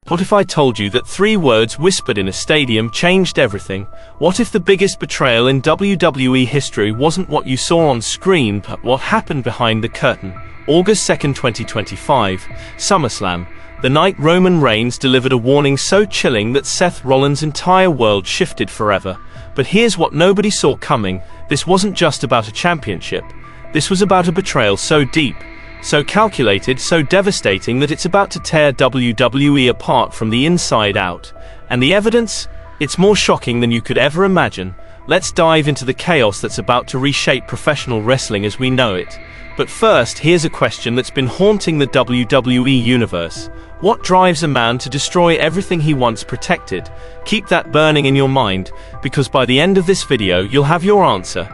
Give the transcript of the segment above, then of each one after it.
What if I told you that 3 words whispered in a stadium changed everything? What if the biggest betrayal in WWE history wasn't what you saw on screen, but what happened behind the curtain? August 2nd, 2025, SummerSlam. The night Roman Reigns delivered a warning so chilling that Seth Rollins' entire world shifted forever. But here's what nobody saw coming. This wasn't just about a championship. This was about a betrayal so deep, so calculated, so devastating that it's about to tear WWE apart from the inside out. And the evidence? It's more shocking than you could ever imagine. Let's dive into the chaos that's about to reshape professional wrestling as we know it. But first, here's a question that's been haunting the WWE universe. What drives a man to destroy everything he once protected? Keep that burning in your mind, because by the end of this video, you'll have your answer.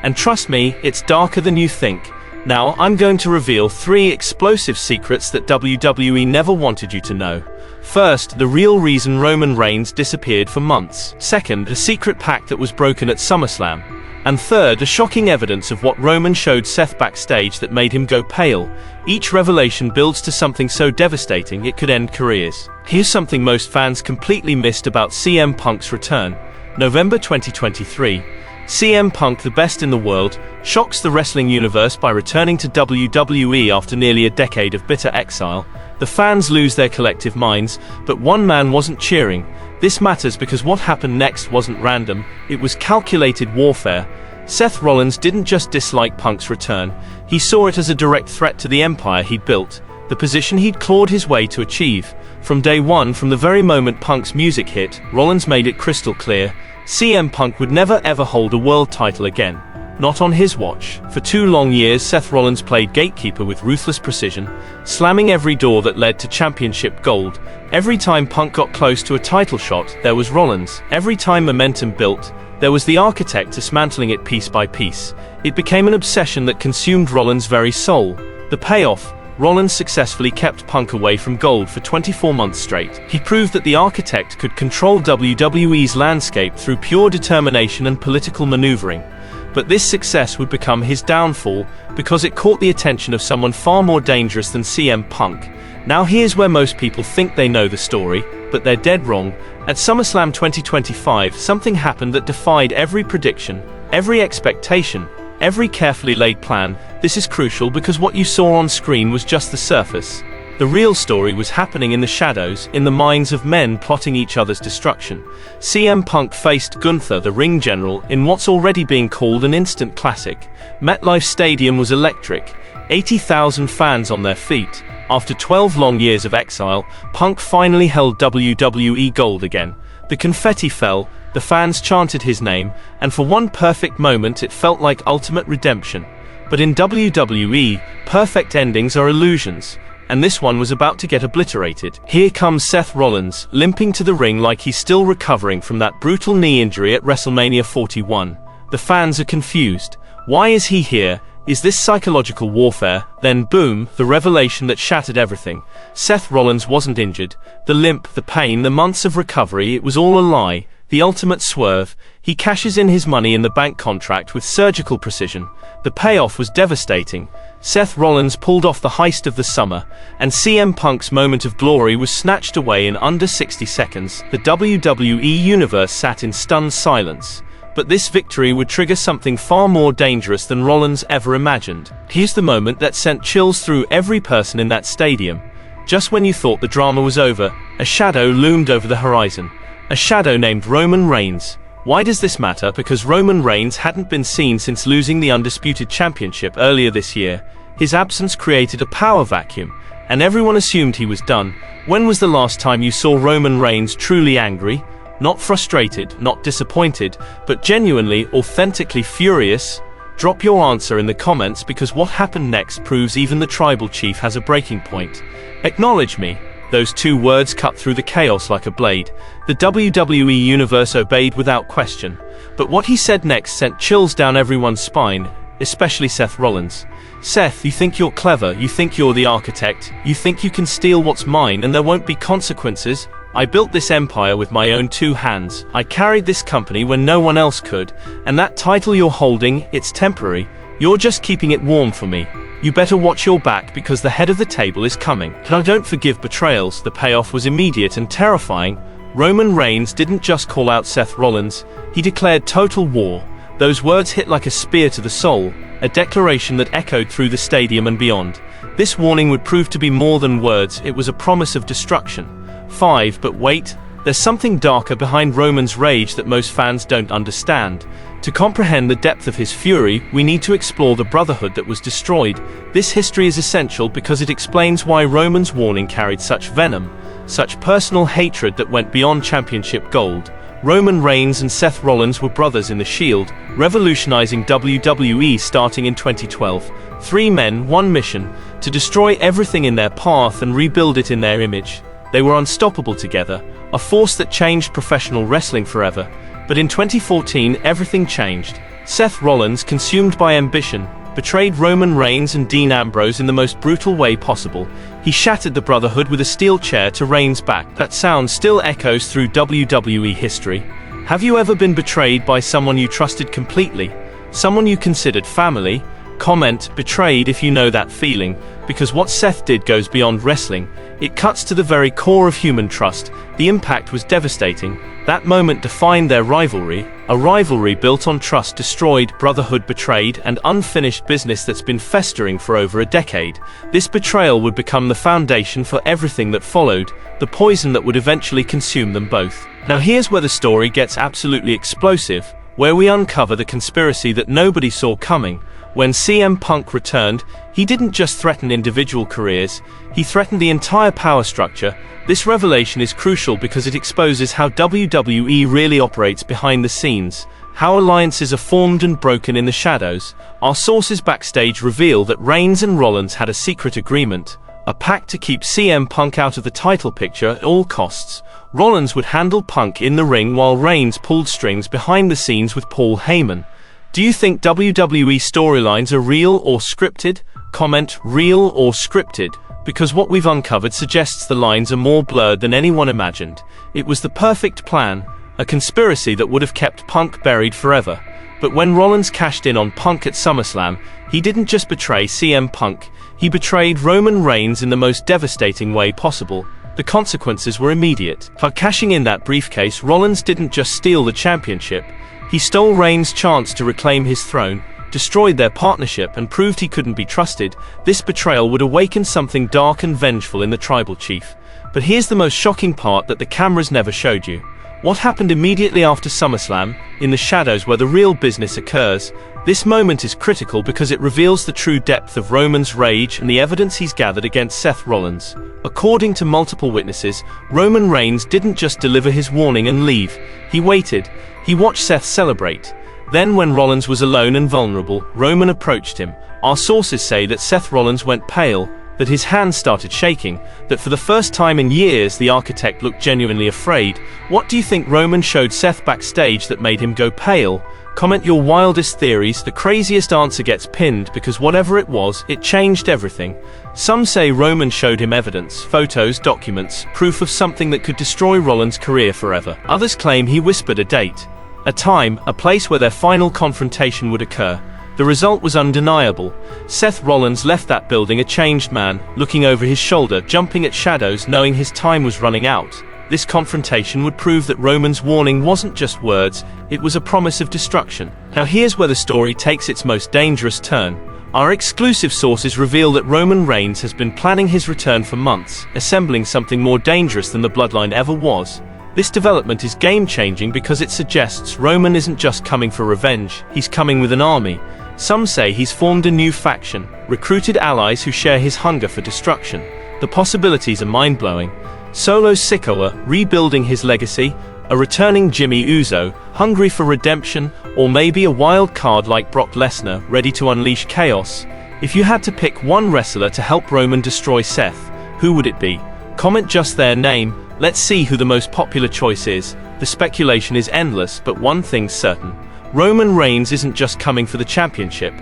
And trust me, it's darker than you think. Now, I'm going to reveal 3 explosive secrets that WWE never wanted you to know. First, the real reason Roman Reigns disappeared for months. Second, a secret pact that was broken at SummerSlam. And third, the shocking evidence of what Roman showed Seth backstage that made him go pale. Each revelation builds to something so devastating it could end careers. Here's something most fans completely missed about CM Punk's return. November 2023. CM Punk, the best in the world, shocks the wrestling universe by returning to WWE after nearly a decade of bitter exile. The fans lose their collective minds, but one man wasn't cheering. This matters because what happened next wasn't random, it was calculated warfare. Seth Rollins didn't just dislike Punk's return, he saw it as a direct threat to the empire he'd built, the position he'd clawed his way to achieve. From day one, from the very moment Punk's music hit, Rollins made it crystal clear: CM Punk would never ever hold a world title again. Not on his watch. For 2 long years, Seth Rollins played gatekeeper with ruthless precision, slamming every door that led to championship gold. Every time Punk got close to a title shot, there was Rollins. Every time momentum built, there was the architect dismantling it piece by piece. It became an obsession that consumed Rollins' very soul. The payoff: Rollins successfully kept Punk away from gold for 24 months straight. He proved that the architect could control WWE's landscape through pure determination and political maneuvering. But this success would become his downfall, because it caught the attention of someone far more dangerous than CM Punk. Now here's where most people think they know the story, but they're dead wrong. At SummerSlam 2025, something happened that defied every prediction, every expectation, every carefully laid plan. This is crucial because what you saw on screen was just the surface. The real story was happening in the shadows, in the minds of men plotting each other's destruction. CM Punk faced Gunther, the ring general, in what's already being called an instant classic. MetLife Stadium was electric, 80,000 fans on their feet. After 12 long years of exile, Punk finally held WWE gold again. The confetti fell, the fans chanted his name, and for one perfect moment it felt like ultimate redemption. But in WWE, perfect endings are illusions, and this one was about to get obliterated. Here comes Seth Rollins, limping to the ring like he's still recovering from that brutal knee injury at WrestleMania 41. The fans are confused. Why is he here? Is this psychological warfare? Then boom, the revelation that shattered everything. Seth Rollins wasn't injured. The limp, the pain, the months of recovery, it was all a lie. The ultimate swerve. He cashes in his money in the bank contract with surgical precision. The payoff was devastating. Seth Rollins pulled off the heist of the summer, and CM Punk's moment of glory was snatched away in under 60 seconds. The WWE universe sat in stunned silence. But this victory would trigger something far more dangerous than Rollins ever imagined. Here's the moment that sent chills through every person in that stadium. Just when you thought the drama was over, a shadow loomed over the horizon. A shadow named Roman Reigns. Why does this matter? Because Roman Reigns hadn't been seen since losing the Undisputed Championship earlier this year. His absence created a power vacuum, and everyone assumed he was done. When was the last time you saw Roman Reigns truly angry? Not frustrated, not disappointed, but genuinely, authentically furious? Drop your answer in the comments, because what happened next proves even the tribal chief has a breaking point. Acknowledge me. Those 2 words cut through the chaos like a blade. The WWE universe obeyed without question. But what he said next sent chills down everyone's spine, especially Seth Rollins. Seth, you think you're clever, you think you're the architect, you think you can steal what's mine and there won't be consequences? I built this empire with my own 2 hands. I carried this company when no one else could, and that title you're holding, it's temporary. You're just keeping it warm for me. You better watch your back because the head of the table is coming. And I don't forgive betrayals. The payoff was immediate and terrifying. Roman Reigns didn't just call out Seth Rollins, he declared total war. Those words hit like a spear to the soul, a declaration that echoed through the stadium and beyond. This warning would prove to be more than words, it was a promise of destruction. 5. But wait, there's something darker behind Roman's rage that most fans don't understand. To comprehend the depth of his fury, we need to explore the brotherhood that was destroyed. This history is essential because it explains why Roman's warning carried such venom, such personal hatred that went beyond championship gold. Roman Reigns and Seth Rollins were brothers in the Shield, revolutionizing WWE starting in 2012. 3 men, 1 mission, to destroy everything in their path and rebuild it in their image. They were unstoppable together, a force that changed professional wrestling forever. But in 2014, everything changed. Seth Rollins, consumed by ambition, betrayed Roman Reigns and Dean Ambrose in the most brutal way possible. He shattered the brotherhood with a steel chair to Reigns' back. That sound still echoes through WWE history. Have you ever been betrayed by someone you trusted completely? Someone you considered family? Comment betrayed if you know that feeling, because what Seth did goes beyond wrestling. It cuts to the very core of human trust. The impact was devastating. That moment defined their rivalry, a rivalry built on trust destroyed, brotherhood betrayed, and unfinished business that's been festering for over a decade. This betrayal would become the foundation for everything that followed, the poison that would eventually consume them both. Now here's where the story gets absolutely explosive, where we uncover the conspiracy that nobody saw coming. When CM Punk returned, he didn't just threaten individual careers, he threatened the entire power structure. This revelation is crucial because it exposes how WWE really operates behind the scenes, how alliances are formed and broken in the shadows. Our sources backstage reveal that Reigns and Rollins had a secret agreement, a pact to keep CM Punk out of the title picture at all costs. Rollins would handle Punk in the ring while Reigns pulled strings behind the scenes with Paul Heyman. Do you think WWE storylines are real or scripted? Comment real or scripted, because what we've uncovered suggests the lines are more blurred than anyone imagined. It was the perfect plan, a conspiracy that would have kept Punk buried forever. But when Rollins cashed in on Punk at SummerSlam, he didn't just betray CM Punk, he betrayed Roman Reigns in the most devastating way possible. The consequences were immediate. By cashing in that briefcase, Rollins didn't just steal the championship, he stole Reigns' chance to reclaim his throne, destroyed their partnership, and proved he couldn't be trusted. This betrayal would awaken something dark and vengeful in the tribal chief. But here's the most shocking part that the cameras never showed you. What happened immediately after SummerSlam, in the shadows where the real business occurs? This moment is critical because it reveals the true depth of Roman's rage and the evidence he's gathered against Seth Rollins. According to multiple witnesses, Roman Reigns didn't just deliver his warning and leave. He waited. He watched Seth celebrate. Then when Rollins was alone and vulnerable, Roman approached him. Our sources say that Seth Rollins went pale, that his hands started shaking, that for the first time in years the architect looked genuinely afraid. What do you think Roman showed Seth backstage that made him go pale? Comment your wildest theories. The craziest answer gets pinned because whatever it was, it changed everything. Some say Roman showed him evidence, photos, documents, proof of something that could destroy Rollins' career forever. Others claim he whispered a date, a time, a place where their final confrontation would occur. The result was undeniable. Seth Rollins left that building a changed man, looking over his shoulder, jumping at shadows, knowing his time was running out. This confrontation would prove that Roman's warning wasn't just words, it was a promise of destruction. Now here's where the story takes its most dangerous turn. Our exclusive sources reveal that Roman Reigns has been planning his return for months, assembling something more dangerous than the Bloodline ever was. This development is game-changing because it suggests Roman isn't just coming for revenge, he's coming with an army. Some say he's formed a new faction, recruited allies who share his hunger for destruction. The possibilities are mind-blowing. Solo Sikoa, rebuilding his legacy, a returning Jimmy Uso, hungry for redemption, or maybe a wild card like Brock Lesnar, ready to unleash chaos. If you had to pick one wrestler to help Roman destroy Seth, who would it be? Comment just their name. Let's see who the most popular choice is. The speculation is endless, but one thing's certain. Roman Reigns isn't just coming for the championship.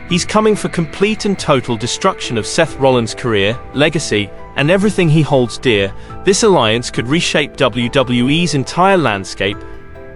He's coming for complete and total destruction of Seth Rollins' career, legacy, and everything he holds dear. This alliance could reshape WWE's entire landscape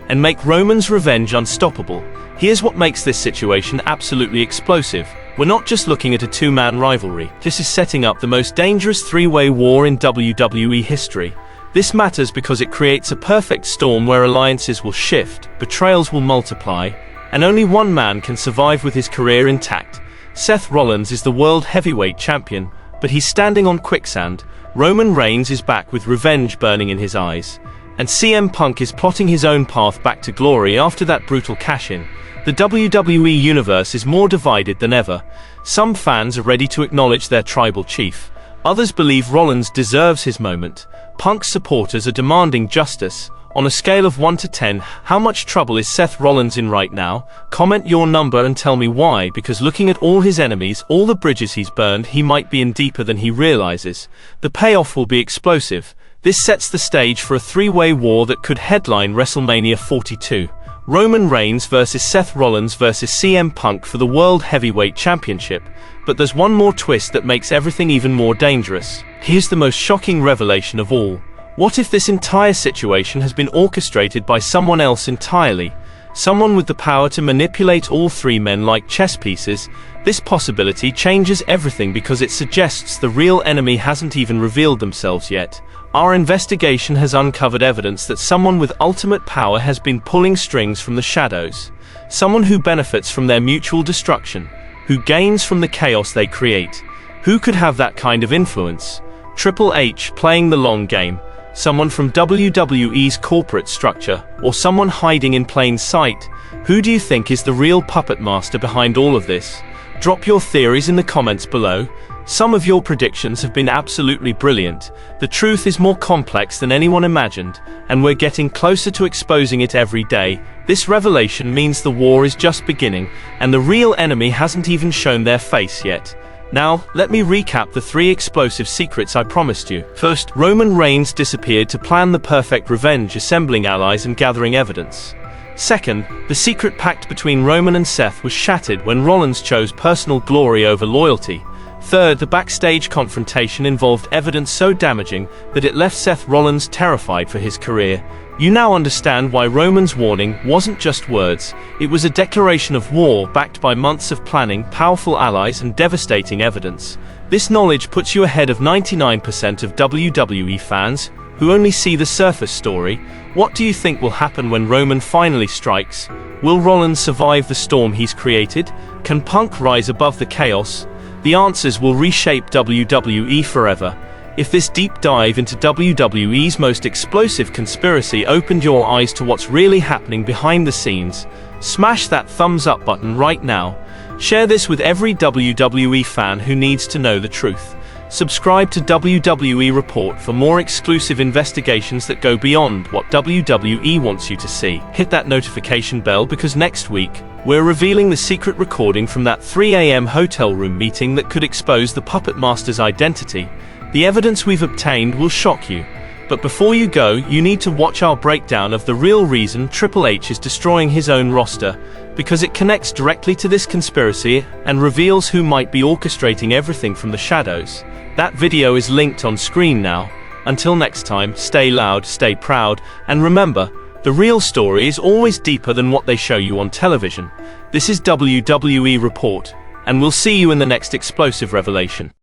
and make Roman's revenge unstoppable. Here's what makes this situation absolutely explosive. We're not just looking at a two-man rivalry. This is setting up the most dangerous three-way war in WWE history. This matters because it creates a perfect storm where alliances will shift, betrayals will multiply, and only one man can survive with his career intact. Seth Rollins is the World Heavyweight Champion, but he's standing on quicksand. Roman Reigns is back with revenge burning in his eyes. And CM Punk is plotting his own path back to glory after that brutal cash-in. The WWE universe is more divided than ever. Some fans are ready to acknowledge their tribal chief. Others believe Rollins deserves his moment. Punk's supporters are demanding justice. On a scale of 1 to 10, how much trouble is Seth Rollins in right now? Comment your number and tell me why, because looking at all his enemies, all the bridges he's burned, he might be in deeper than he realizes. The payoff will be explosive. This sets the stage for a three-way war that could headline WrestleMania 42. Roman Reigns versus Seth Rollins versus CM Punk for the World Heavyweight Championship. But there's one more twist that makes everything even more dangerous. Here's the most shocking revelation of all. What if this entire situation has been orchestrated by someone else entirely? Someone with the power to manipulate all three men like chess pieces? This possibility changes everything because it suggests the real enemy hasn't even revealed themselves yet. Our investigation has uncovered evidence that someone with ultimate power has been pulling strings from the shadows. Someone who benefits from their mutual destruction, who gains from the chaos they create. Who could have that kind of influence? Triple H playing the long game, someone from WWE's corporate structure, or someone hiding in plain sight? Who do you think is the real puppet master behind all of this? Drop your theories in the comments below. Some of your predictions have been absolutely brilliant. The truth is more complex than anyone imagined, and we're getting closer to exposing it every day. This revelation means the war is just beginning, and the real enemy hasn't even shown their face yet. Now, let me recap the 3 explosive secrets I promised you. First, Roman Reigns disappeared to plan the perfect revenge, assembling allies and gathering evidence. Second, the secret pact between Roman and Seth was shattered when Rollins chose personal glory over loyalty. Third, the backstage confrontation involved evidence so damaging that it left Seth Rollins terrified for his career. You now understand why Roman's warning wasn't just words. It was a declaration of war backed by months of planning, powerful allies, and devastating evidence. This knowledge puts you ahead of 99% of WWE fans who only see the surface story. What do you think will happen when Roman finally strikes? Will Rollins survive the storm he's created? Can Punk rise above the chaos? The answers will reshape WWE forever. If this deep dive into WWE's most explosive conspiracy opened your eyes to what's really happening behind the scenes, smash that thumbs up button right now. Share this with every WWE fan who needs to know the truth. Subscribe to WWE Report for more exclusive investigations that go beyond what WWE wants you to see. Hit that notification bell because next week, we're revealing the secret recording from that 3 a.m. hotel room meeting that could expose the puppet master's identity. The evidence we've obtained will shock you. But before you go, you need to watch our breakdown of the real reason Triple H is destroying his own roster, because it connects directly to this conspiracy and reveals who might be orchestrating everything from the shadows. That video is linked on screen now. Until next time, stay loud, stay proud, and remember, the real story is always deeper than what they show you on television. This is WWE Report, and we'll see you in the next explosive revelation.